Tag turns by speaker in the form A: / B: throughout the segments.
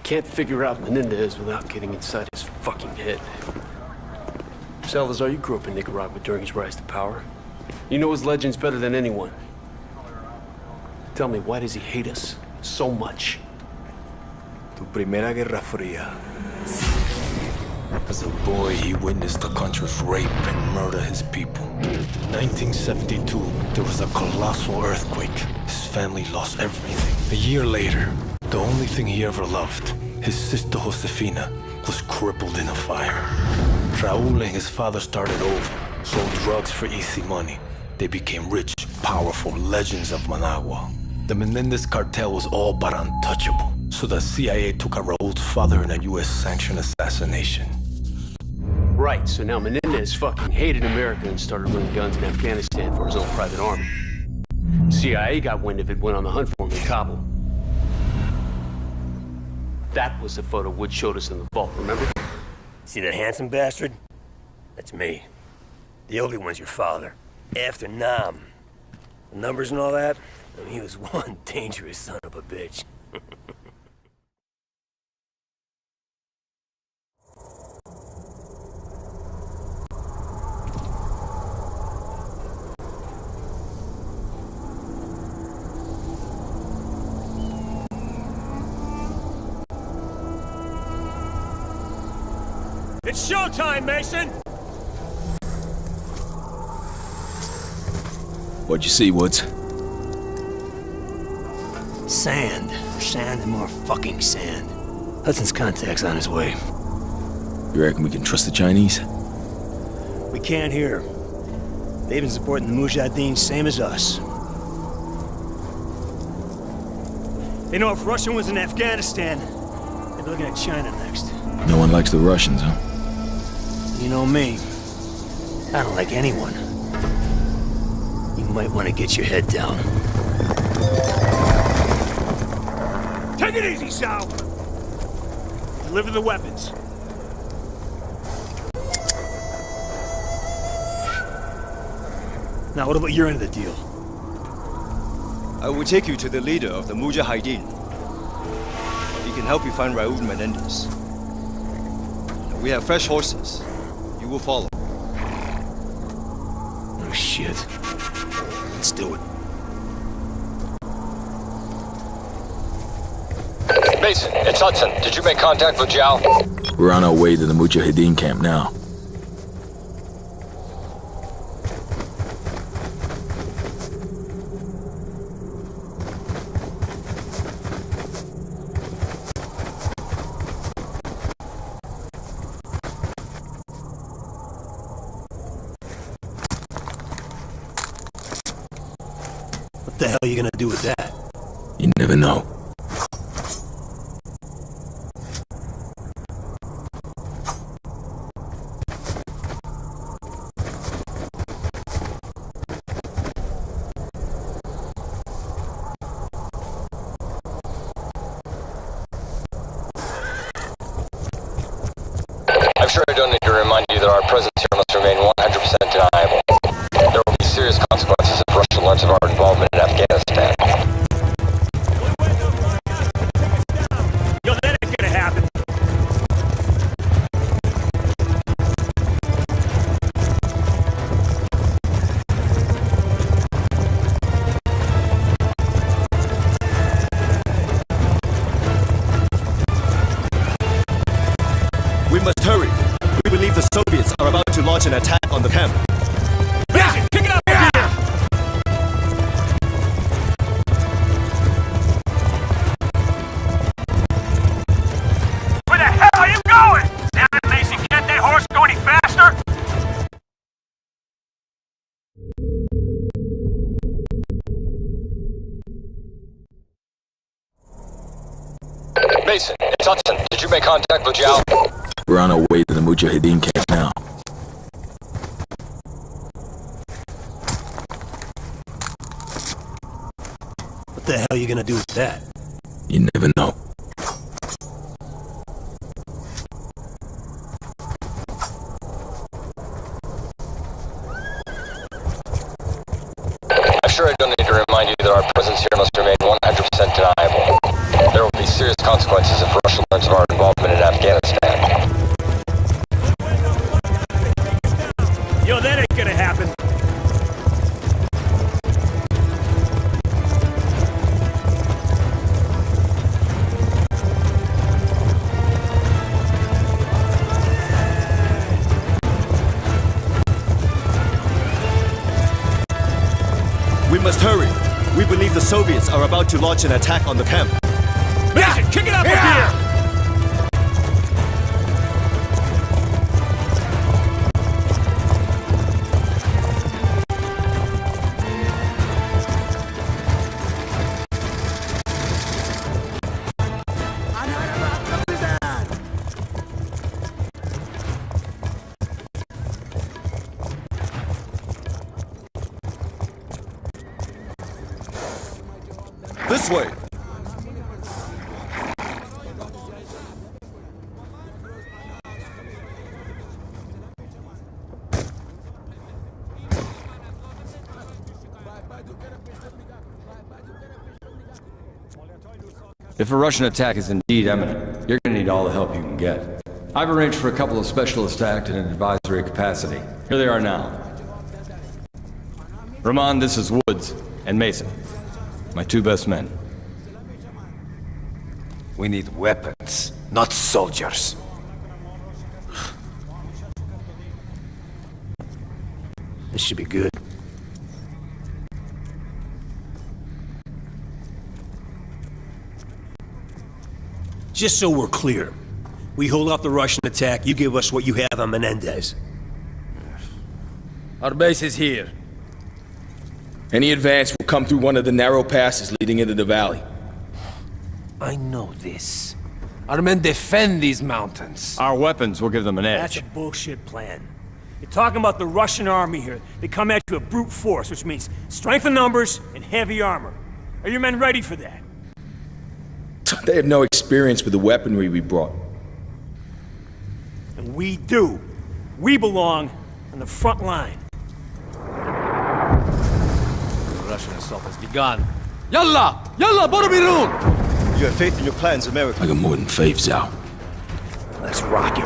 A: Can't figure out Menendez without getting inside his fucking head. Salazar, you grew up in Nicaragua during his rise to power. You know his legends better than anyone. Tell me, why does he hate us so much?
B: Tu primera Guerra Fría. As a boy, he witnessed the country's rape and murder his people. In 1972, there was a colossal earthquake. His family lost everything. A year later, the only thing he ever loved, his sister Josefina, was crippled in a fire. Raúl and his father started over, sold drugs for easy money. They became rich, powerful legends of Managua. The Menendez cartel was all but untouchable, so the CIA took out Raúl's father in a US-sanctioned assassination.
A: Right, so now Menendez fucking hated America and started running guns in Afghanistan for his own private army. CIA got wind of it, went on the hunt for him in Kabul. That was the photo Wood showed us in the vault, remember?
C: See that handsome bastard? That's me. The ugly one's your father. After Nam. The numbers and all that, I mean, he was one dangerous son of a bitch. It's showtime, Mason!
D: What'd you see, Woods?
C: Sand. Sand and more fucking sand. Hudson's contact's on his way.
D: You reckon we can trust the Chinese?
C: We can't here. They've been supporting the Mujahideen same as us. They know if Russia was in Afghanistan, they'd be looking at China next.
D: No one likes the Russians, huh?
C: You know me. I don't like anyone. You might want to get your head down. Take it easy, Sal! Deliver the weapons. Now, what about your end of the deal?
E: I will take you to the leader of the Mujahideen. He can help you find Raoul Menendez. We have fresh horses. You will follow.
C: Oh, shit. Let's do it.
F: Mason, it's Hudson. Did you make contact with Zhao?
D: We're on our way to the Mujahideen camp now.
C: What the hell are you gonna do with that?
D: You never know.
F: I'm sure I don't need to remind you that our presence here must remain 100% deniable. There will be serious consequences if Russia learns of our involvement in Afghanistan.
C: Yo, that ain't gonna happen.
E: We must hurry. We believe the Soviets are about to launch an attack on the camp.
C: Mason, kick it up here! Where the hell are you going? Damn it, Mason, can't that horse go any faster?
F: Mason, it's Hudson. Did you make contact with Zhao?
D: We're on our way to the Mujahideen camp now.
C: What the hell are you gonna do with that?
D: You never know.
F: I'm sure I don't need to remind you that our presence here must remain 100% deniable. There will be serious consequences if Russia learns of our involvement in Afghanistan.
C: Yo, that ain't gonna happen.
E: We must hurry. We believe the Soviets are about to launch an attack on the camp.
C: Mason, kick it up again!
E: This way.
G: If a Russian attack is indeed imminent, you're gonna need all the help you can get. I've arranged for a couple of specialists to act in an advisory capacity. Here they are now. Rahman, this is Woods, and Mason. My two best men.
C: We need weapons, not soldiers. This should be good. Just so we're clear, we hold off the Russian attack, you give us what you have on Menendez.
H: Our base is here.
D: Any advance will come through one of the narrow passes leading into the valley.
C: I know this.
H: Our men defend these mountains.
G: Our weapons will give them an
C: That's
G: edge.
C: a bullshit plan. You're talking about the Russian army here. They come at you with brute force, which means strength in numbers and heavy armor. Are your men ready for that?
D: They have no experience with the weaponry we brought.
C: And we do. We belong on the front line.
H: The Russian assault has begun. Yalla! Yalla, Borobirun!
E: You have faith in your plans, America.
D: I got more than faith, Zhao.
C: Let's rock it.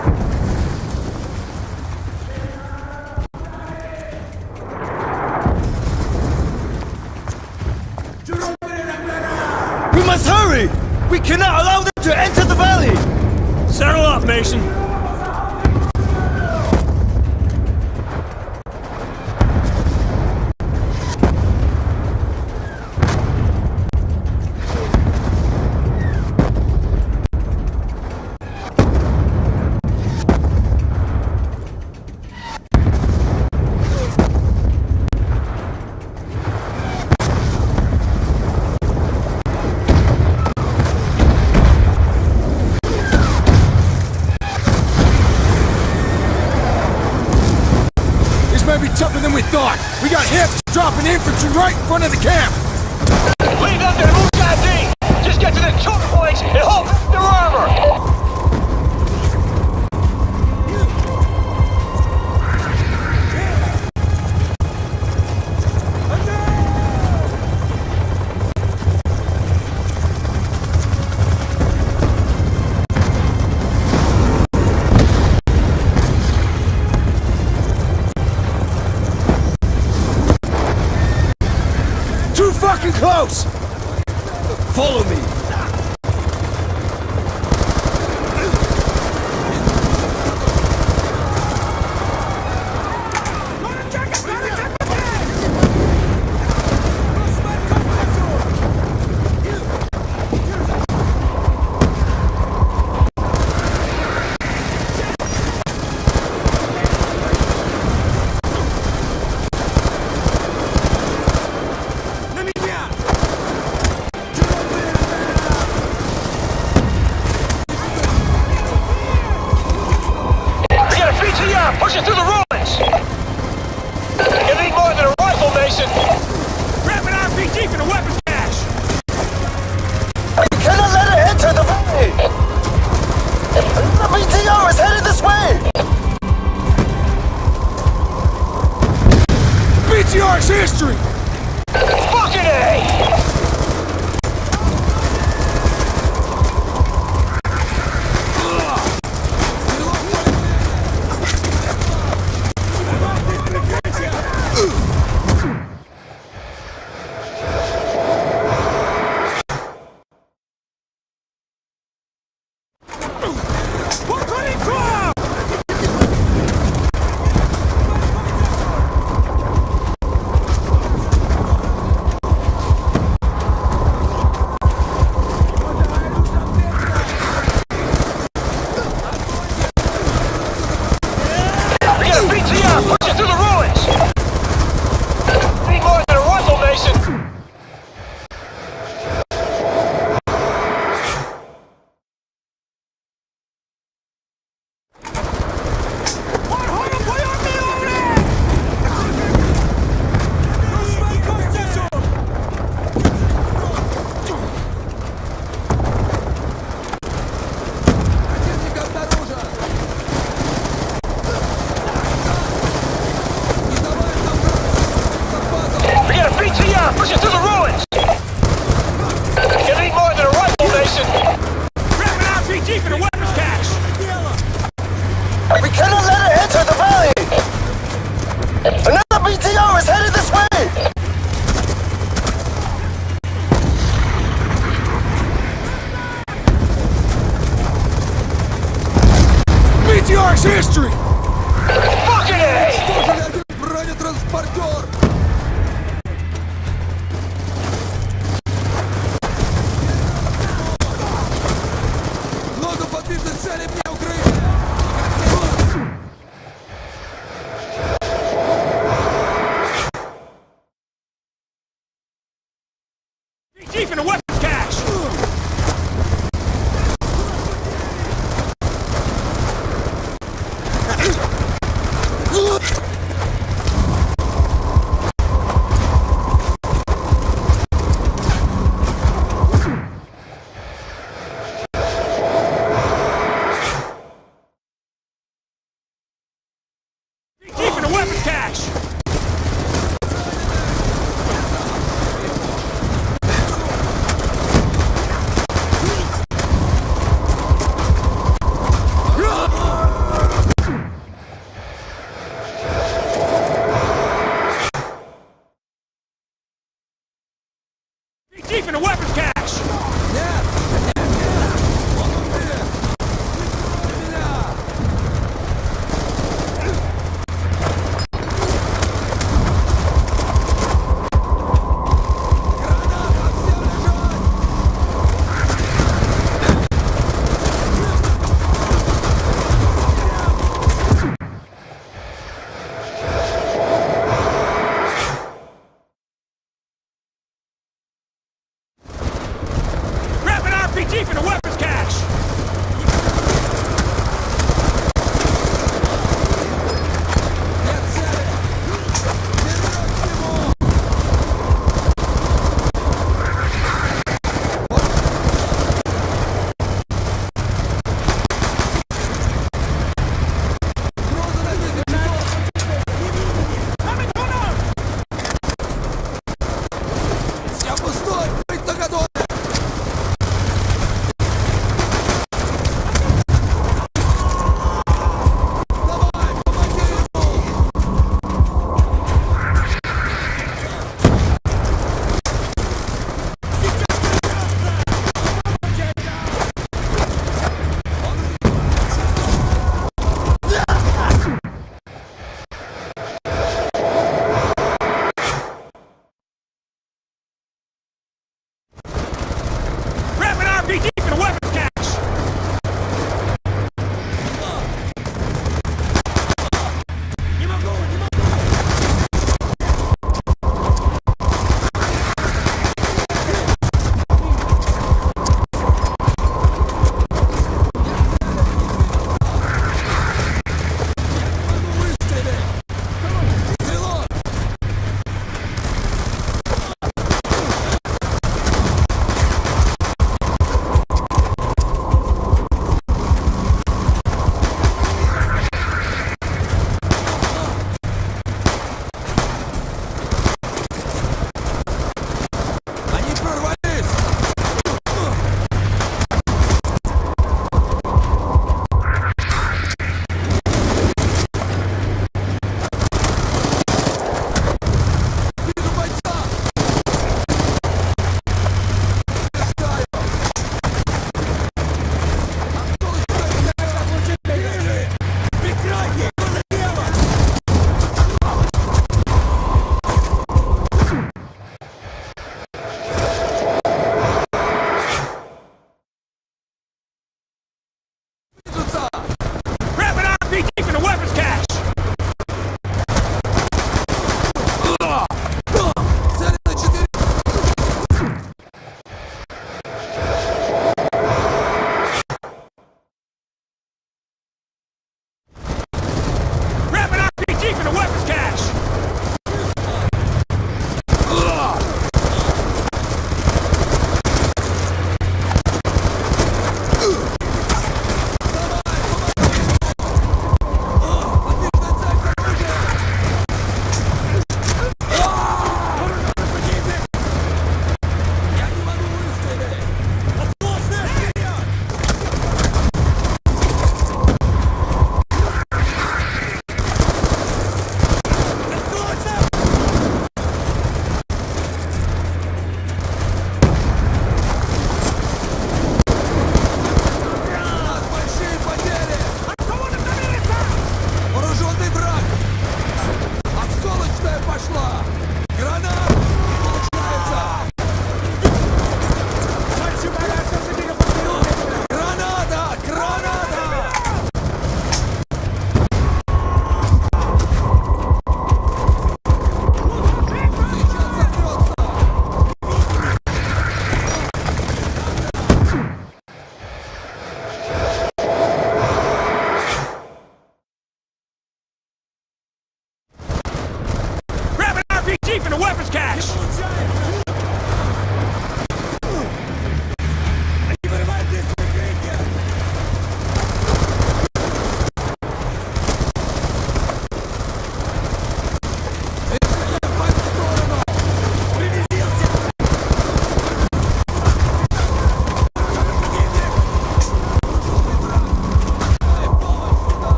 E: We must hurry! We cannot allow them to enter the valley!
C: Settle up, Mason.
H: Be tougher than we thought. We got hips dropping infantry right in front of the camp.
F: Lead them to the Mujahideen! Just get to the choke points and hold their armor!
E: Fucking close! Follow me!
F: Pushing through the ruins! You need more than a rifle, Mason!
C: Grab an RPG for the weapons cache!
E: We cannot let it enter the valley! The BTR is headed this way!
H: BTR's history!
F: Fucking A!
H: marks history!
C: Fucking A!
H: Бронетранспортер! Много подвижных целей мне укрыть!
C: Chief in the weapons cache!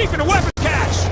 C: Chief in a weapon cache!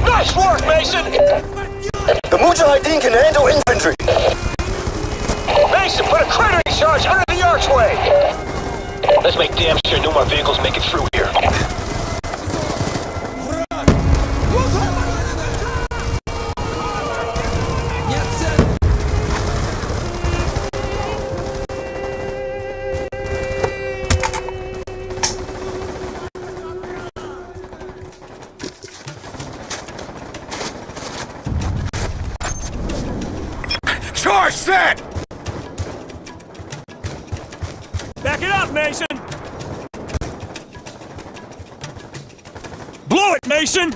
C: Nice work, Mason!
I: The Mujahideen can handle infantry.
C: Mason, put a cratering charge under the archway! Let's make damn sure no more vehicles make it through here.
I: Charge set!
C: Back it up, Mason! Blow it, Mason!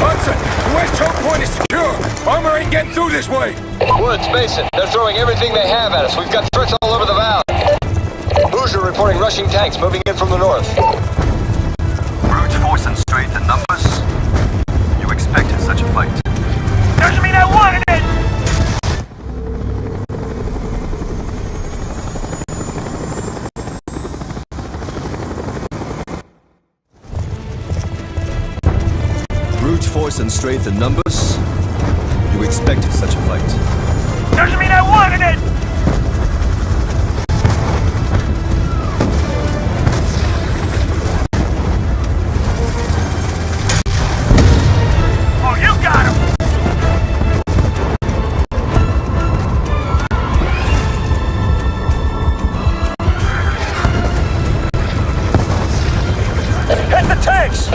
I: Hudson, the west choke point is secure. Armor ain't getting through this way.
F: Woods, Mason, they're throwing everything they have at us. We've got threats all over the valley. Hoosier reporting rushing tanks moving in from the north.
J: Brute force and strength in numbers? You expected such a fight.
C: Doesn't mean I wanted it!
E: Brute force and strength in numbers? You expected such a fight.
C: Doesn't mean I wanted it! Oh, you got him! Hit the tanks!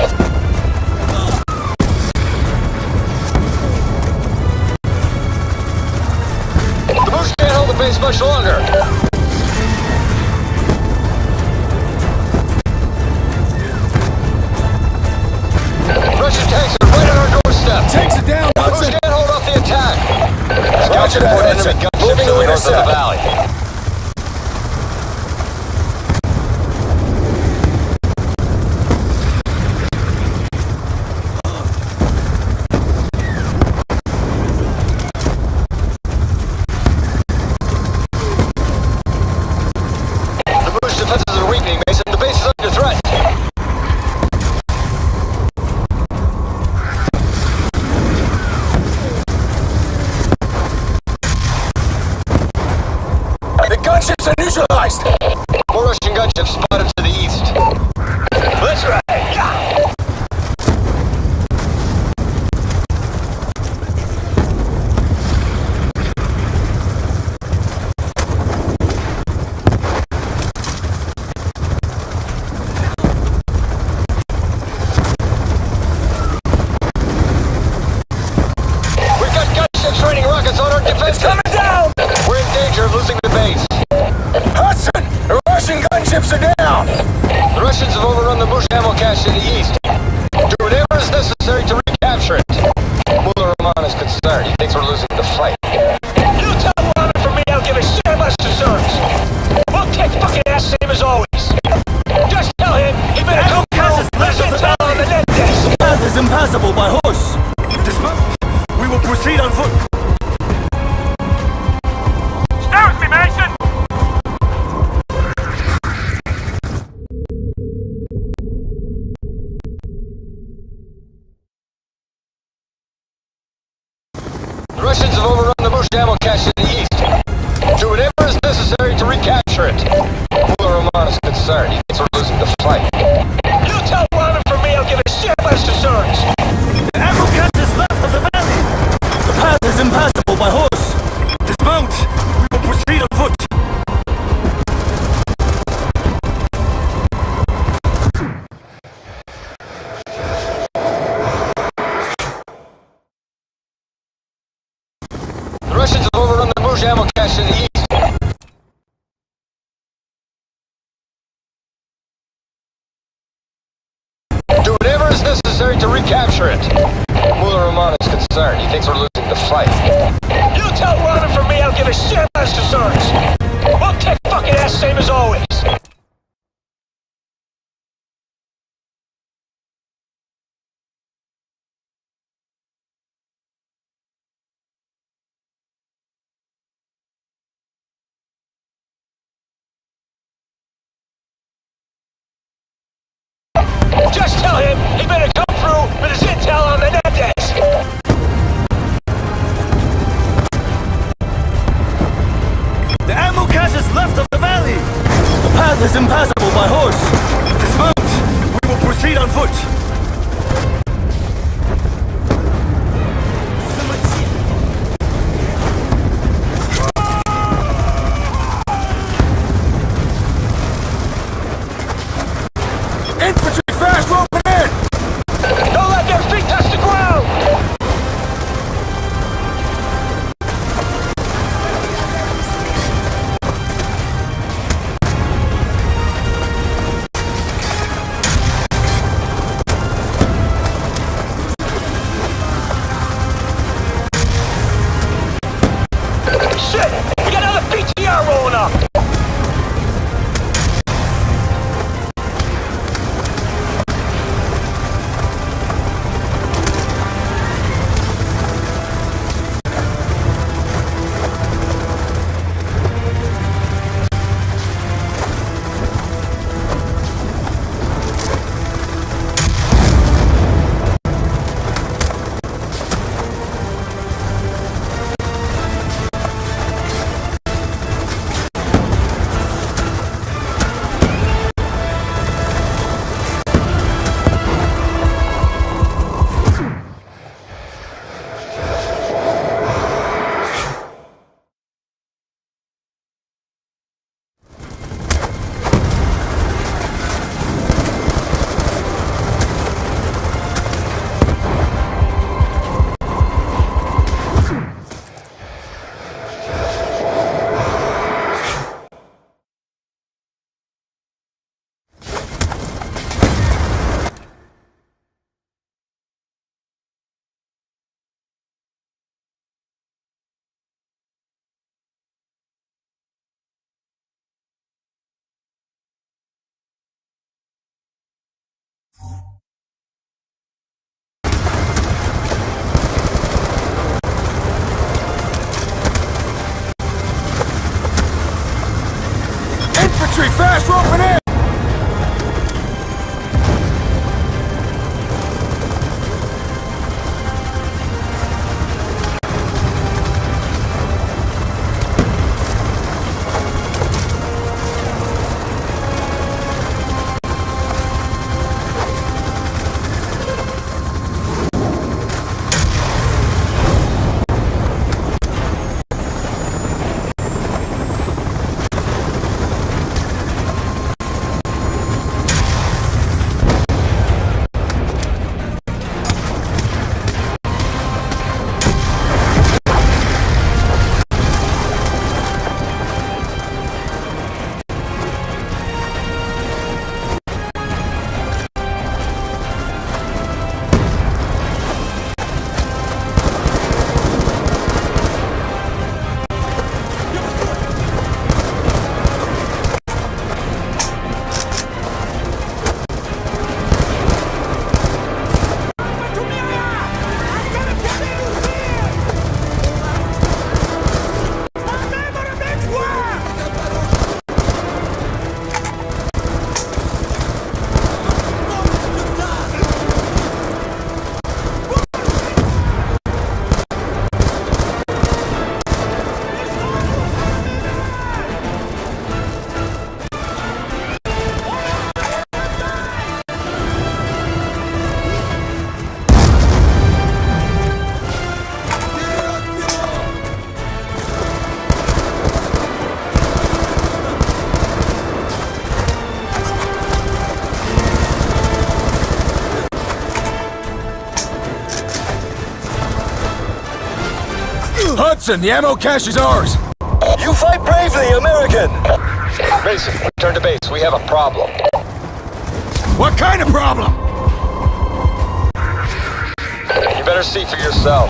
F: The Bush can't hold the base much longer. Russian tanks are right on our doorstep.
B: Tanks are down,
F: The Bush
B: Hudson!
F: can't hold off the attack. Scouts
I: Roger that,
F: report
I: Hudson.
F: enemy gunships
I: Moving
F: to
I: to
F: the north of the
I: intercept.
F: valley. The Bush defenses are weakening, Mason. The base is under threat.
I: The gunships are neutralized.
F: More Russian gunships spotted to the east.
C: That's right! Yeah.
F: We've got gunships raining rockets on our defense.
C: Coming down!
F: We're in danger of losing the base.
I: Hudson, the Russian gunships are down.
F: The Russians have overrun the Bush ammo cache to the east. Do whatever is necessary to recapture it. Mullah Rahman is concerned. He thinks we're losing the fight.
C: You tell Robin from me, I'll give a shit about his concerns. We'll kick fucking ass same as always. Just tell him he better come down on the net desk.
I: The path is impassable by horse. Dismount. We will proceed on foot.
C: Stay with me, Mason!
F: The Russians have overrun the Bush ammo cache to the east. Do whatever is necessary to recapture it. Mullah Rahman is concerned. He thinks we're losing the fight.
C: You tell Robin from me, I'll give a shit about his concerns.
I: The ammo cache is left of the valley. The
F: ammo cache in the east. Do whatever is necessary to recapture it. Mullah Rahman is concerned. He thinks we're losing the fight.
C: You tell Robin from me I don't give a shit about his concerns. We'll kick fucking ass same as always. Just tell him he better come through with his intel on Menendez.
I: The ammo cache is left of the valley. The path is impassable by horse. Dismount. We will proceed on foot.
C: Infantry fast roping in! Don't let their feet touch the ground! Shit! We got another BTR rolling up! Infantry fast roping in! Hudson, the ammo cache is ours.
I: fight bravely, American!
F: Mason, return to base. We have a problem.
D: What kind of problem?
F: You better see for yourself.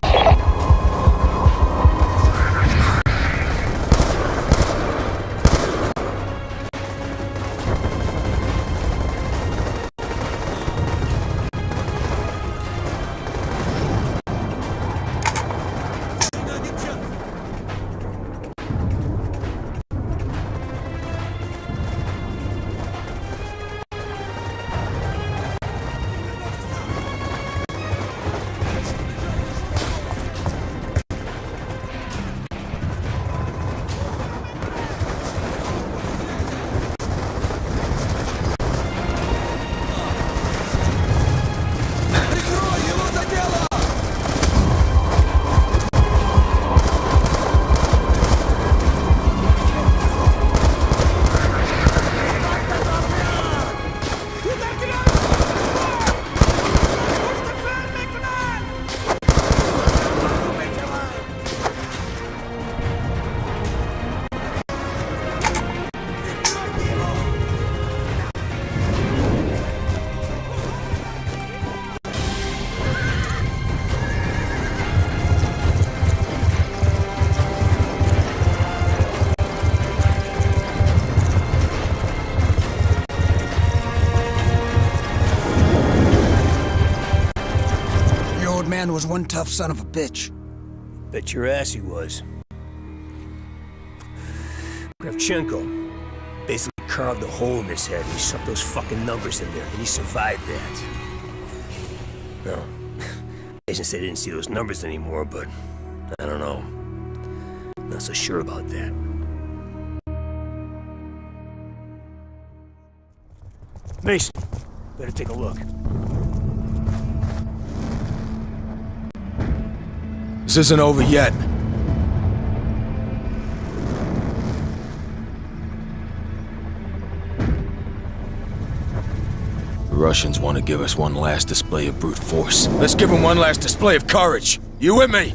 K: Was one tough son of a bitch.
C: Bet your ass he was. Kravchenko basically carved a hole in his head and he shoved those fucking numbers in there, and he survived that. No. Mason said he didn't see those numbers anymore, but I don't know. Not so sure about that. Mason, better take a look.
D: This isn't over yet. The Russians want to give us one last display of brute force. Let's give them one last display of courage. You with me?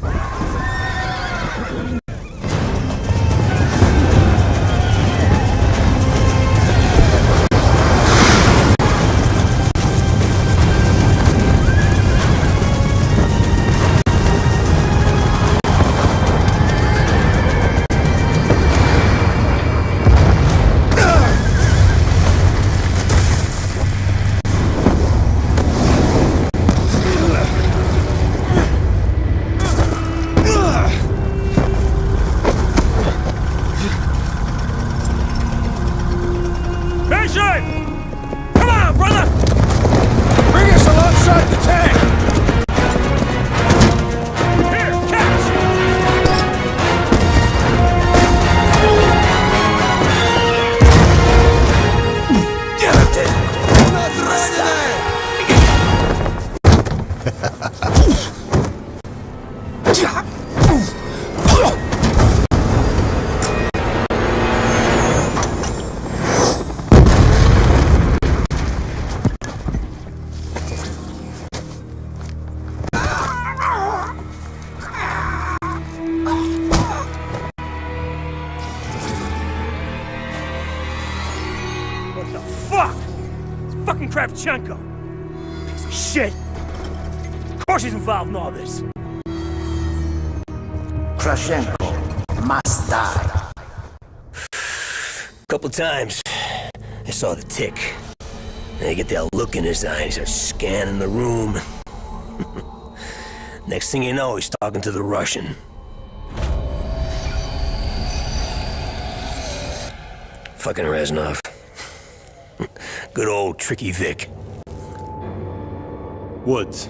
C: Kravchenko! Piece of shit! Of course he's involved in all this!
K: Kravchenko must die.
C: Couple times, I saw the tick. And I get that look in his eye and he starts scanning the room. Next thing you know, he's talking to the Russian. Fucking Reznov. Good old Tricky Vic.
B: Woods,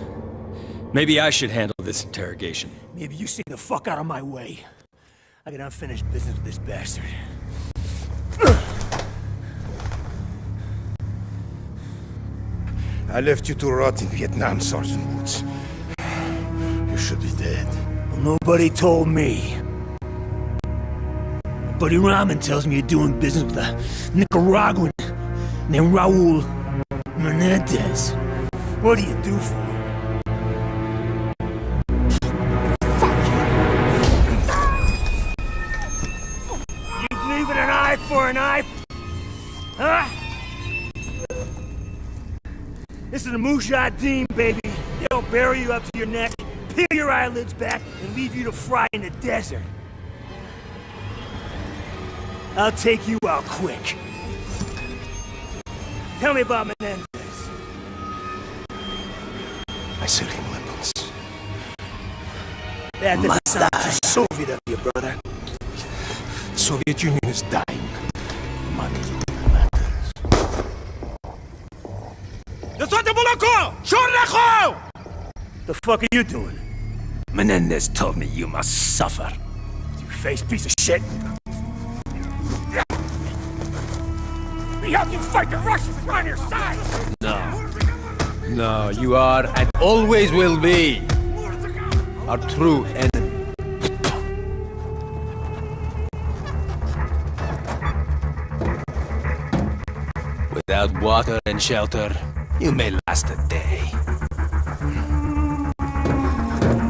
B: maybe I should handle this interrogation.
C: Maybe you stay the fuck out of my way. I got unfinished business with this bastard.
L: I left you to rot in Vietnam, Sergeant Woods. You should be dead.
C: Well, nobody told me. Buddy Rahman tells me you're doing business with a Nicaraguan named Raul Menendez. What do you do for him? aren't I? Huh? This is the Mujahideen, baby. They'll bury you up to your neck, peel your eyelids back, and leave you to fry in the desert. I'll take you out quick. Tell me about Menendez.
L: I sell him weapons.
C: That doesn't sound too Soviet of you, brother.
L: Soviet Union is dying. Money matters.
C: The fuck are you doing?
I: Menendez told me you must suffer.
C: You face piece of shit. We help you fight the Russians on your side!
H: No, you are and always will be our true enemy. Without water and shelter, you may last a day.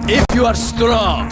H: If you are strong,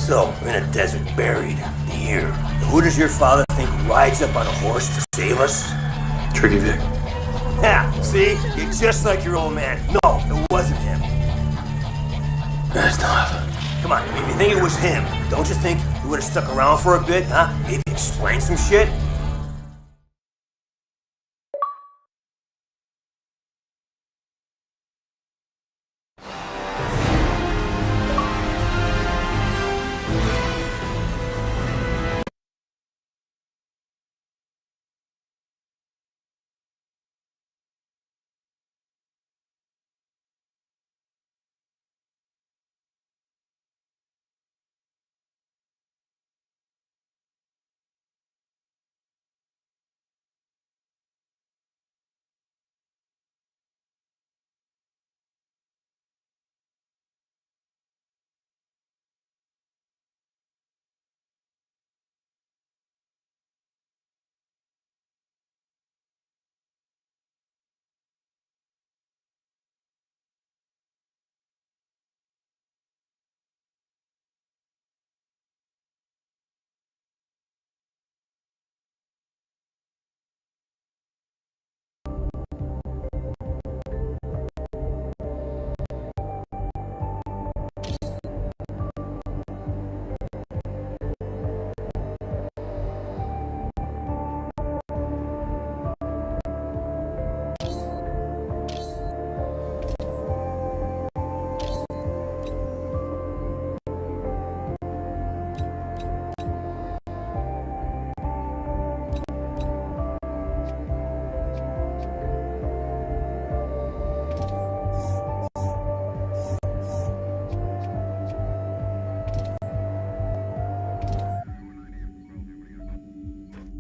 C: So, we're in a desert buried. Here. Who does your father think rides up on a horse to save us?
B: Tricky Vic.
C: Yeah, see? You're just like your old man. No, it wasn't him.
B: That's not.
C: Come on, if you think it was him, don't you think he would have stuck around for a bit, huh? Maybe explain some shit?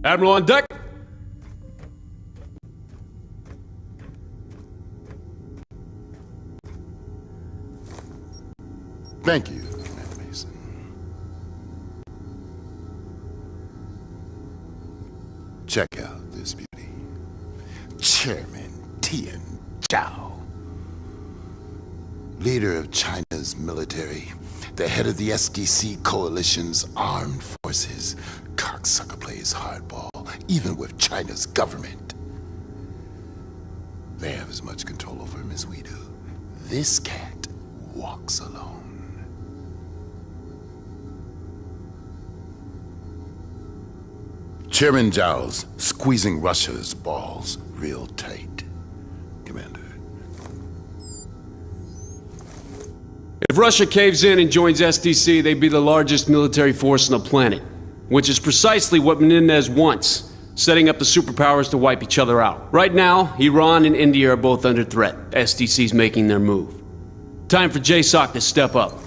A: Admiral on deck.
L: Thank you, Mason. Check out this beauty. Chairman Tian Zhao. Leader of China's military. The head of the SDC coalition's armed forces. Cocksucker plays hardball, even with China's government. They have as much control over him as we do. This cat walks alone. Chairman Zhao's squeezing Russia's balls real tight, Commander.
A: If Russia caves in and joins SDC, they'd be the largest military force on the planet, which is precisely what Menendez wants, setting up the superpowers to wipe each other out. Right now, Iran and India are both under threat. SDC's making their move. Time for JSOC to step up.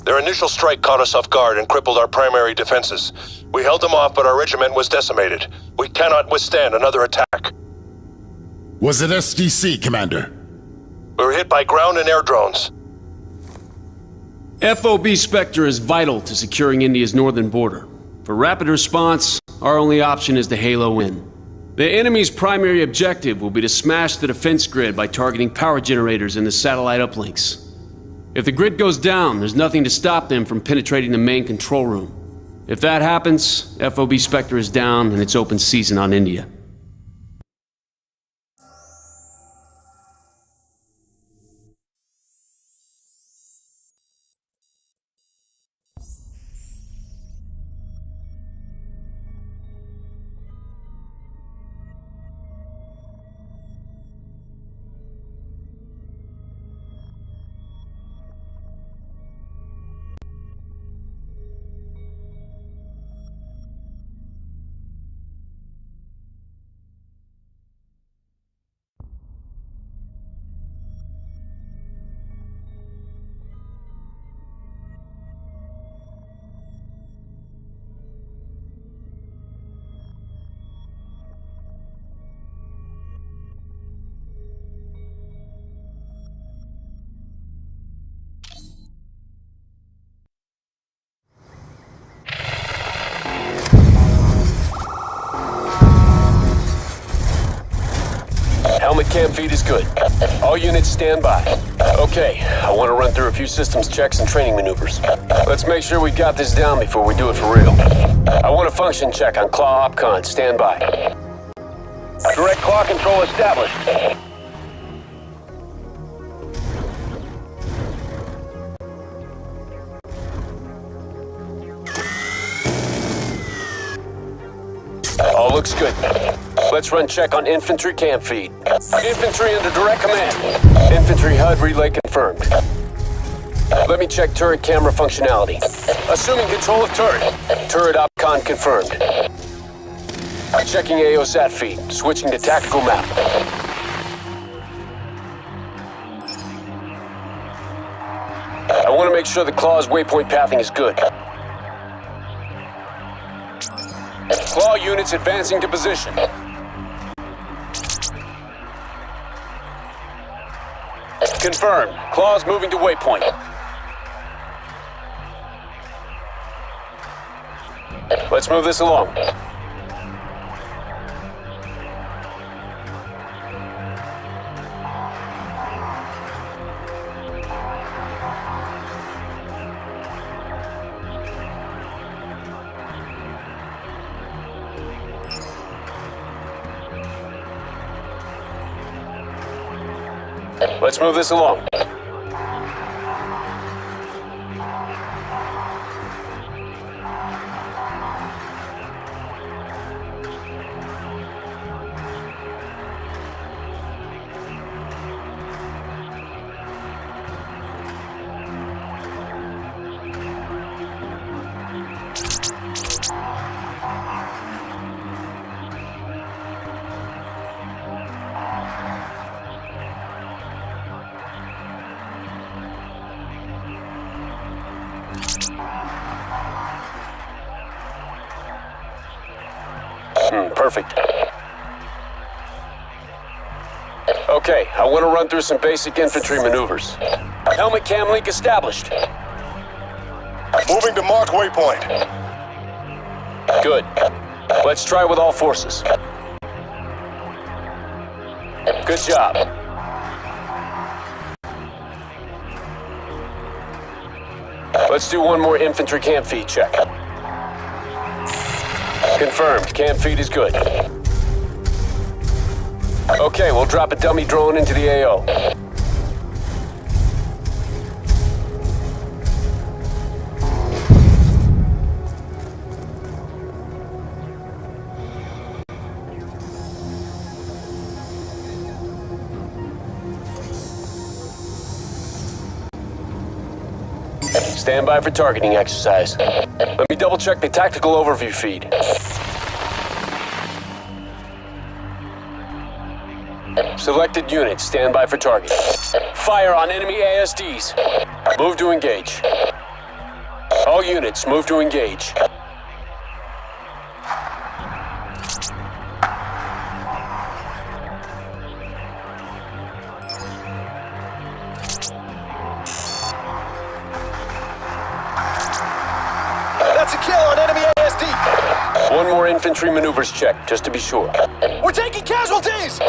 M: Their initial strike caught us off guard and crippled our primary defenses. We held them off, but our regiment was decimated. We cannot withstand another attack.
L: Was it SDC, Commander?
M: We were hit by ground and air drones.
A: FOB Spectre is vital to securing India's northern border. For rapid response, our only option is to halo in. The enemy's primary objective will be to smash the defense grid by targeting power generators and the satellite uplinks. If the grid goes down, there's nothing to stop them from penetrating the main control room. If that happens, FOB Spectre is down and it's open season on India. Helmet cam feed is good. All units stand by. Okay, I want to run through a few systems checks and training maneuvers. Let's make sure we got this down before we do it for real. I want a function check on Claw Opcon. Stand by. Direct claw control established. All looks good. Let's run check on infantry cam feed. Infantry under direct command. Infantry HUD relay confirmed. Let me check turret camera functionality. Assuming control of turret. Turret opcon confirmed. Checking AOSAT feed. Switching to tactical map. I want to make sure the Claw's waypoint pathing is good. Claw units advancing to position. Confirmed. Claw's moving to waypoint. Let's move this along. Let's move this along. Perfect. Okay, I want to run through some basic infantry maneuvers. Helmet cam link established.
M: Moving to marked waypoint.
A: Good. Let's try with all forces. Good job. Let's do one more infantry cam feed check. Confirmed. Cam feed is good. Okay, we'll drop a dummy drone into the AO. Stand by for targeting exercise. Let me double check the tactical overview feed. Selected units, stand by for target. Fire on enemy ASDs. Move to engage. All units, move to engage.
F: That's a kill on enemy ASD.
A: One more infantry maneuvers check, just to be sure.
F: We're taking casualties!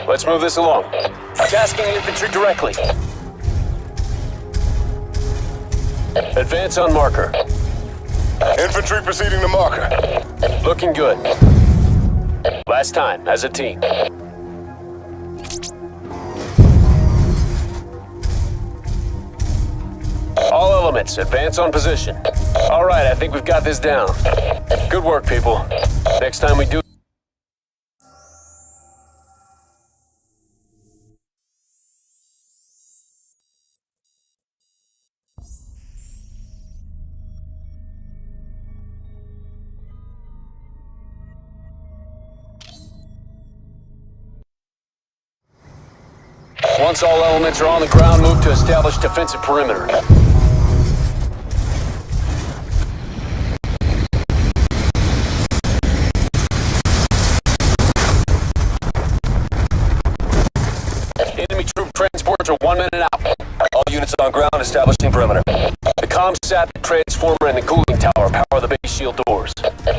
A: Let's move this along. Tasking infantry directly. Advance on marker.
M: Infantry proceeding to marker.
A: Looking good. Last time, as a team. All elements, advance on position. All right, I think we've got this down. Good work, people. Next time we do... Once all elements are on the ground, move to establish defensive perimeter. Enemy troop transports are 1 minute out.
F: All units on ground establishing perimeter.
A: The ComSat, the transformer, and the cooling tower power the base shield doors.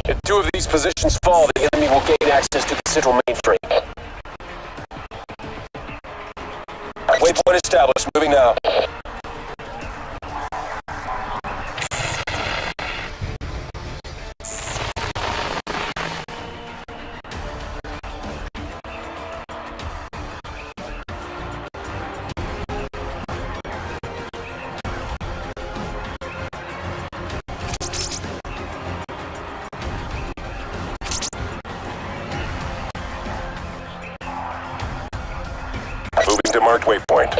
A: If 2 of these positions fall, the enemy will gain access to the central mainframe.
F: Waypoint established. Moving now.
M: Moving to marked waypoint.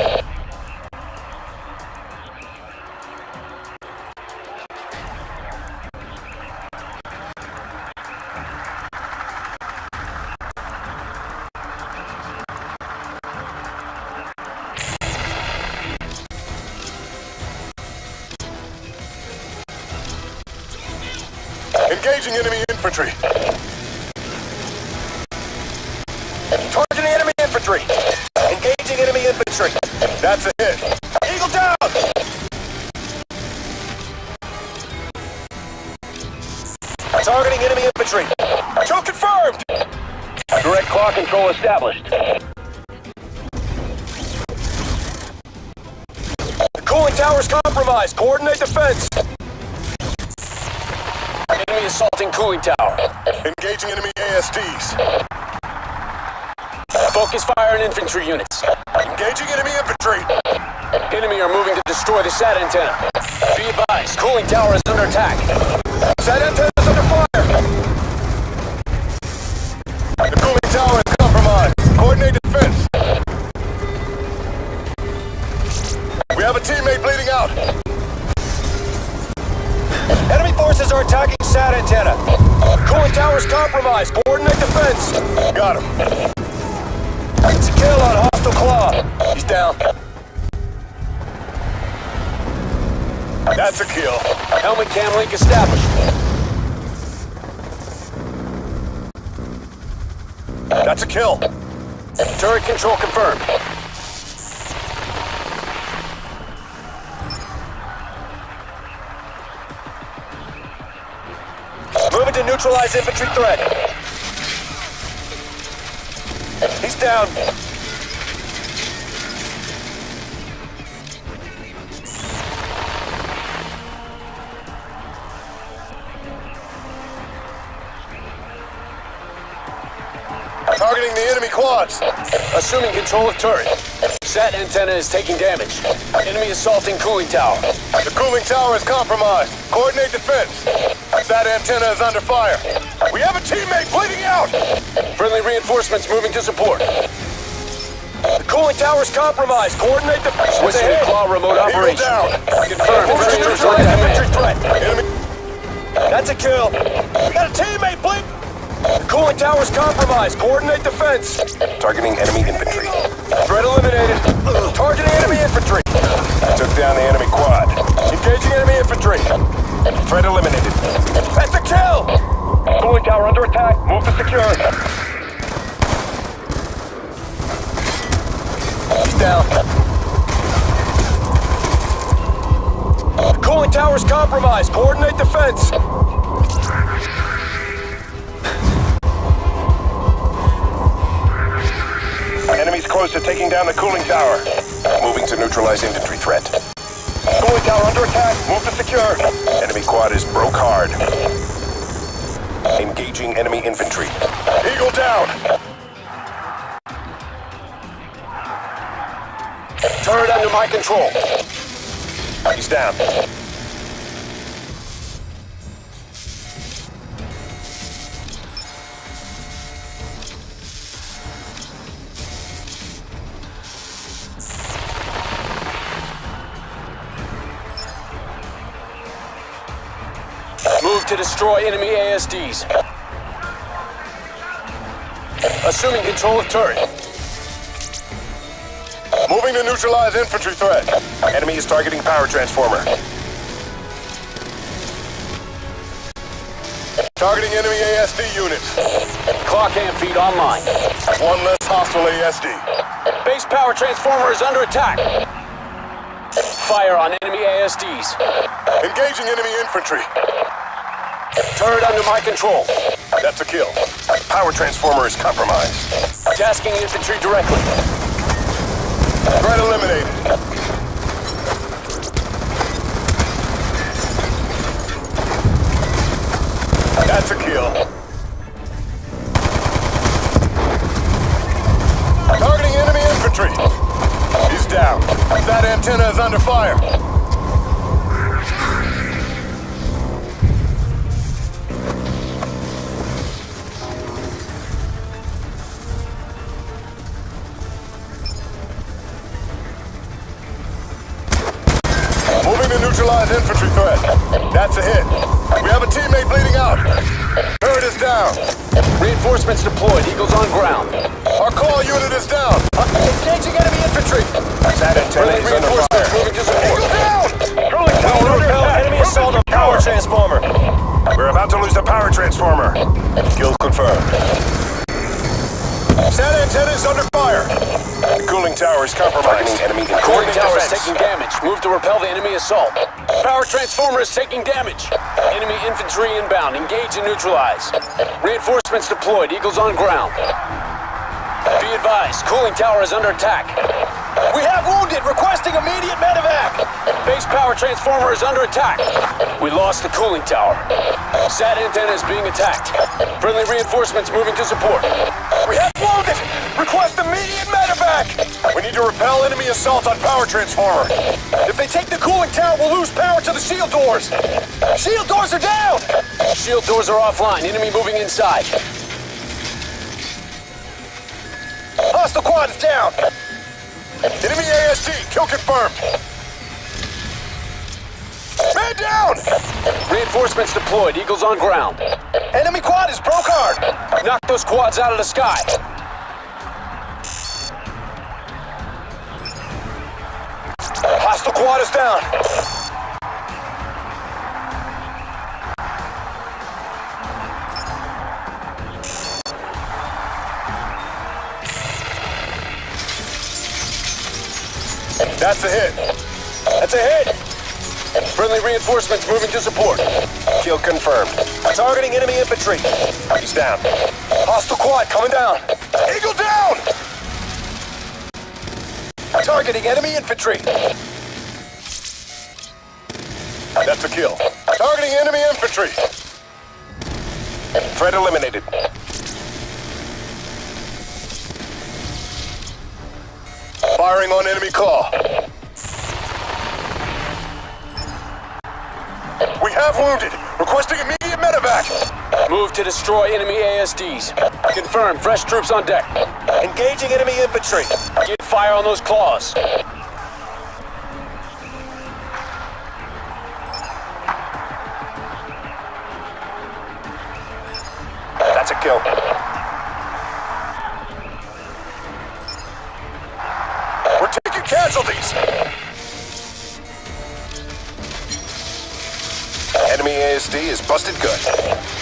M: Engaging enemy infantry.
F: Targeting enemy infantry. Engaging enemy infantry.
M: That's a hit.
F: Eagle down! Targeting enemy infantry. Kill confirmed!
A: Direct claw control established.
F: The cooling tower's compromised. Coordinate defense.
A: Enemy assaulting cooling tower.
M: Engaging enemy ASDs.
A: Focus fire on infantry units.
M: Engaging enemy infantry.
A: Enemy are moving to destroy the SAT antenna. Be advised, cooling tower is under attack.
F: SAT antenna is under fire.
M: The cooling tower is compromised. Coordinate defense. We have a teammate bleeding out.
F: Enemy forces are attacking SAT antenna. Cooling tower's compromised. Coordinate defense.
M: Got him.
F: It's a kill on hostile claw. He's down.
M: That's a kill.
A: Helmet cam link established.
M: That's a kill.
A: Turret control confirmed.
F: Moving to neutralize infantry threat. He's down.
M: Targeting the enemy quads.
A: Assuming control of turret. SAT antenna is taking damage. Enemy assaulting cooling tower.
M: The cooling tower is compromised. Coordinate defense. SAT antenna is under fire. We have a teammate bleeding out.
A: Friendly reinforcements moving to support.
F: The cooling tower's compromised. Coordinate defense.
A: Switching to claw remote operation.
M: down.
A: Confirmed.
F: Infantry threat. Enemy. That's a kill. We got a teammate bleeding. The cooling tower's compromised. Coordinate defense.
M: Targeting enemy infantry.
F: Threat eliminated. Targeting enemy infantry.
M: Took down the enemy quad.
F: Engaging enemy infantry.
M: Threat eliminated.
F: That's a kill! Cooling tower under attack. Move to secure. He's down. The cooling tower's compromised. Coordinate defense.
M: Enemies close to taking down the cooling tower. Moving to neutralize infantry threat.
F: Cooling tower under attack. Move to secure.
M: Enemy quad is broke hard. Engaging enemy infantry.
F: Eagle down. Turret under my control.
M: He's down.
F: Move to destroy enemy ASDs. Assuming control of turret.
M: Moving to neutralize infantry threat. Enemy is targeting power transformer. Targeting enemy ASD units.
F: Clock amp feed online.
M: One less hostile ASD.
F: Base power transformer is under attack. Fire on enemy ASDs.
M: Engaging enemy infantry.
F: Turret under my control.
M: That's a kill. Power transformer is compromised.
F: Tasking infantry directly.
M: Threat eliminated. That's a kill. Targeting enemy infantry. He's down. That antenna is under fire. Moving to neutralize infantry threat. That's a hit. We have a teammate bleeding out. Turret is down.
F: Reinforcements deployed. Eagles on ground.
M: Our call unit is down.
F: Engaging enemy infantry.
M: That antenna is under
F: Reinforcements
M: fire.
F: moving to support.
M: Eagle down!
F: Cooling tower under attack. Enemy assault on power transformer.
M: We're about to lose the power transformer. Kill confirmed. That antenna is under fire. The cooling tower is compromised. Enemy
F: Cooling tower is
M: defense.
F: taking damage. Move to repel the enemy assault. Power transformer is taking damage. Enemy infantry inbound. Engage and neutralize. Reinforcements deployed. Eagles on ground. Be advised, cooling tower is under attack. We have wounded, requesting immediate medevac. Base power transformer is under attack. We lost the cooling tower. SAT antenna is being attacked. Friendly reinforcements moving to support. We have wounded, request immediate medevac.
M: We need to repel enemy assault on power transformer.
F: If they take the cooling tower, we'll lose power to the shield doors. Shield doors are down. Shield doors are offline, enemy moving inside. Hostile quad is down.
M: Enemy ASD, kill confirmed. Man down!
F: Reinforcements deployed, Eagles on ground. Enemy quad is broke hard. Knock those quads out of the sky. Hostile quad is down.
M: That's a hit.
F: That's a hit. Friendly reinforcements moving to support.
M: Kill confirmed.
F: Targeting enemy infantry.
M: He's down.
F: Hostile quad coming down.
M: Eagle down!
F: Targeting enemy infantry.
M: That's a kill. Targeting enemy infantry. Threat eliminated. Firing on enemy claw. We have wounded. Requesting immediate medevac.
F: Move to destroy enemy ASDs. Confirm, fresh troops on deck. Engaging enemy infantry. Get fire on those claws.
M: That's a kill. We're taking casualties! Enemy ASD is busted good.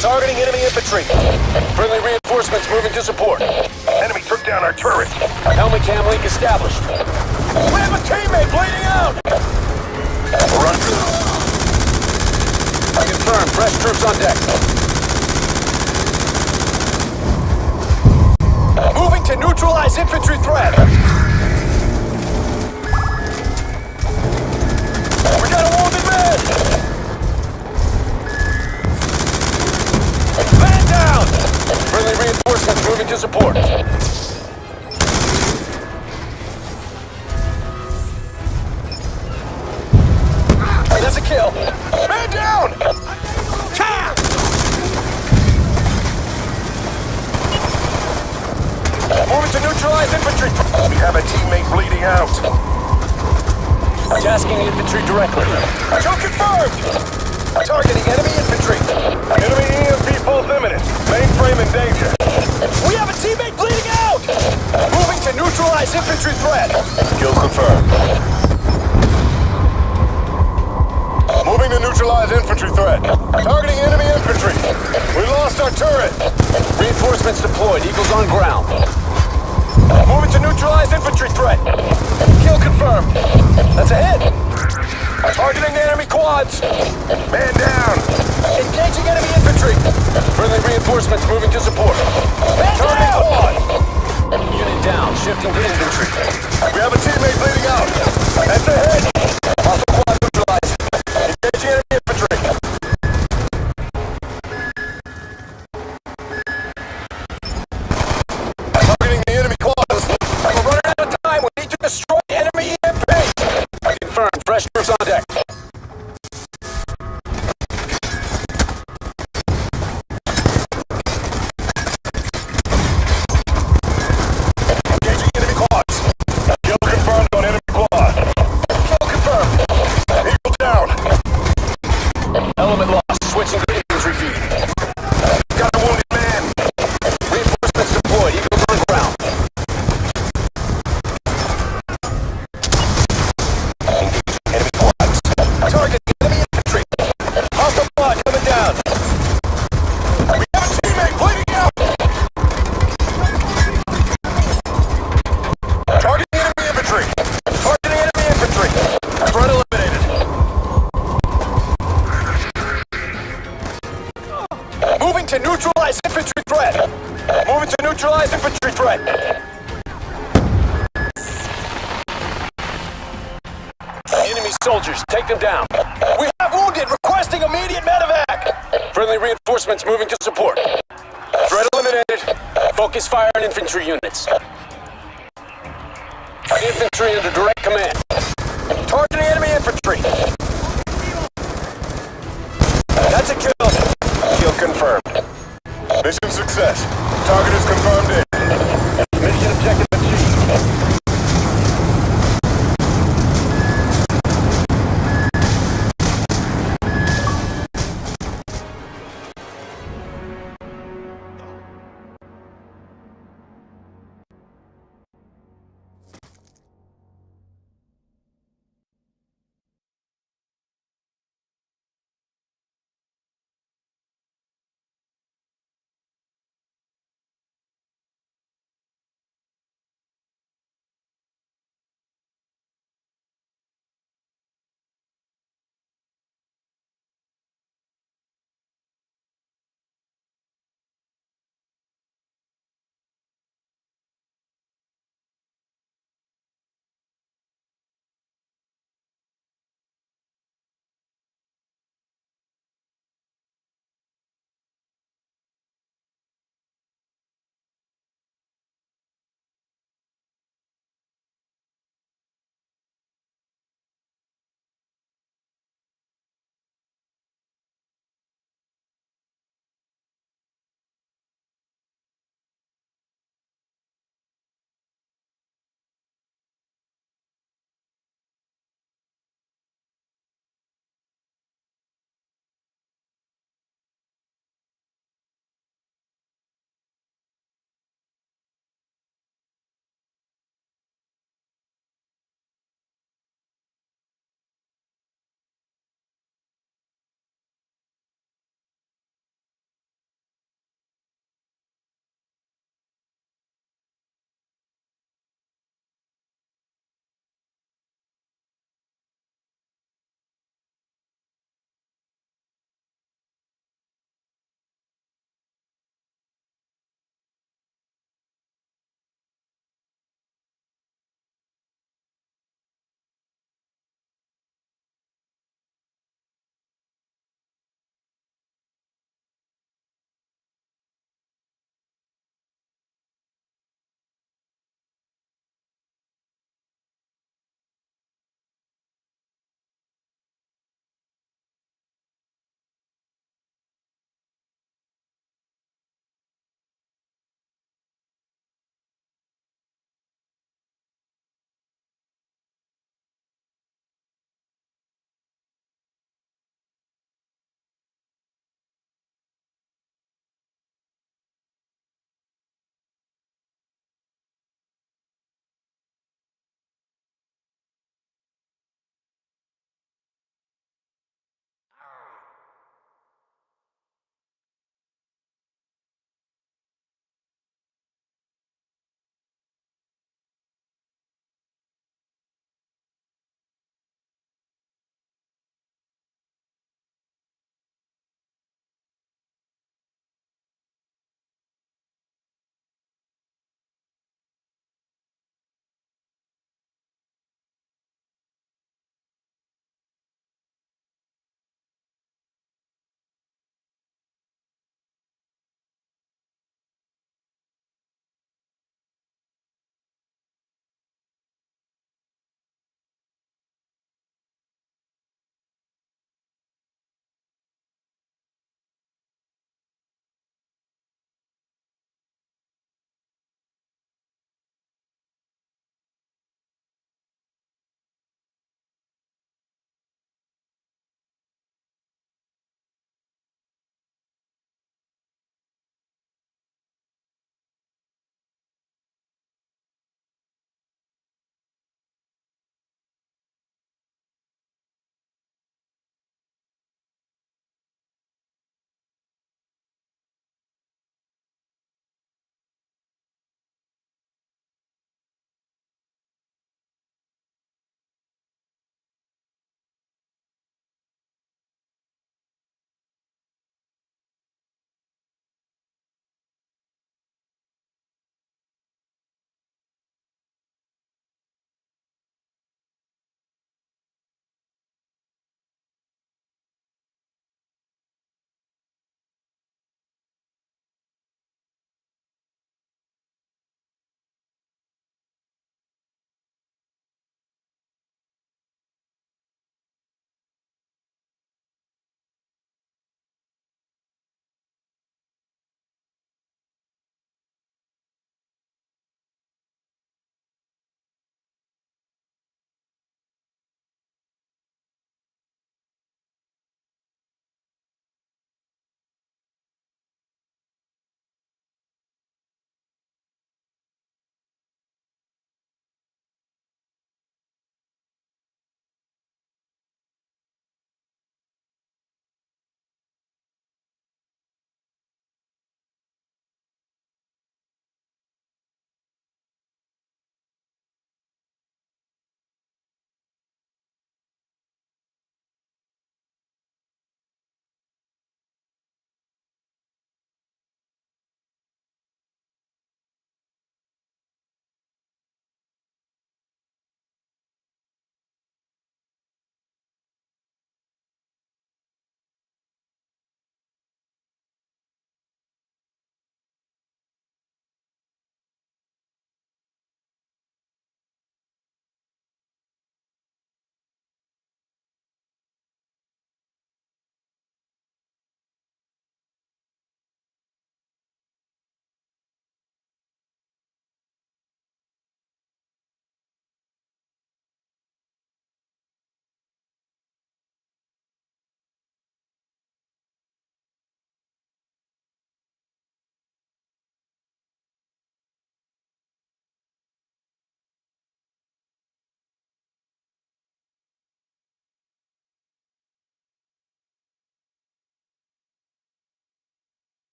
M: Targeting enemy infantry.
F: Friendly reinforcements moving to support.
M: Enemy took down our turret.
F: Helmet cam link established.
M: We have a teammate bleeding out! Run.
F: Confirmed. Fresh troops on deck. Moving to neutralize infantry threat.
M: We got a wounded man!
F: Man down! Friendly reinforcements moving to support. That's a kill.
M: Man down!
F: Moving to neutralize infantry.
M: We have a teammate bleeding out.
F: Tasking infantry directly.
M: Kill confirmed!
F: Targeting enemy infantry.
M: Enemy EMP pulse imminent. Mainframe in danger.
F: We have a teammate bleeding out! Moving to neutralize infantry threat.
M: Kill confirmed. Moving to neutralize infantry threat. Targeting enemy infantry. We lost our turret.
F: Reinforcements deployed. Eagles on ground. Moving to neutralize infantry threat. Kill confirmed. That's a hit. Targeting enemy quads.
M: Man down.
F: Engaging enemy infantry. Friendly reinforcements moving to support. Man
M: Target
F: down!
M: quad.
F: Unit down. Shifting to infantry.
M: We have a teammate bleeding out. That's a hit.
F: Hostile quad neutralized.
M: Engaging enemy infantry. Targeting the enemy quads.
F: We're running out of time. We need to destroy enemy EMP. Confirmed. Fresh troops on deck.
M: Engaging enemy quads. Kill confirmed on enemy quad.
F: Kill confirmed.
M: Eagle down.
F: Element lost. Switching to infantry feed.
M: Got a wounded man.
F: Reinforcements deployed. Eagles on ground.
M: Enemy quads.
F: Target enemy infantry. Hostile quad coming down.
M: We have a teammate bleeding out. Targeting enemy infantry. Targeting enemy infantry. Threat eliminated.
F: Moving to neutralize infantry threat. Moving to neutralize infantry threat. Enemy soldiers, take them down. We have wounded, requesting immediate medevac. Friendly reinforcements moving to support. Threat eliminated. Focus fire on infantry units. Infantry under direct command. Targeting enemy infantry. That's a kill.
M: Kill confirmed. Mission success. Target is confirmed in.
F: Mission objective achieved.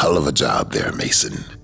L: hell of a job there, Mason.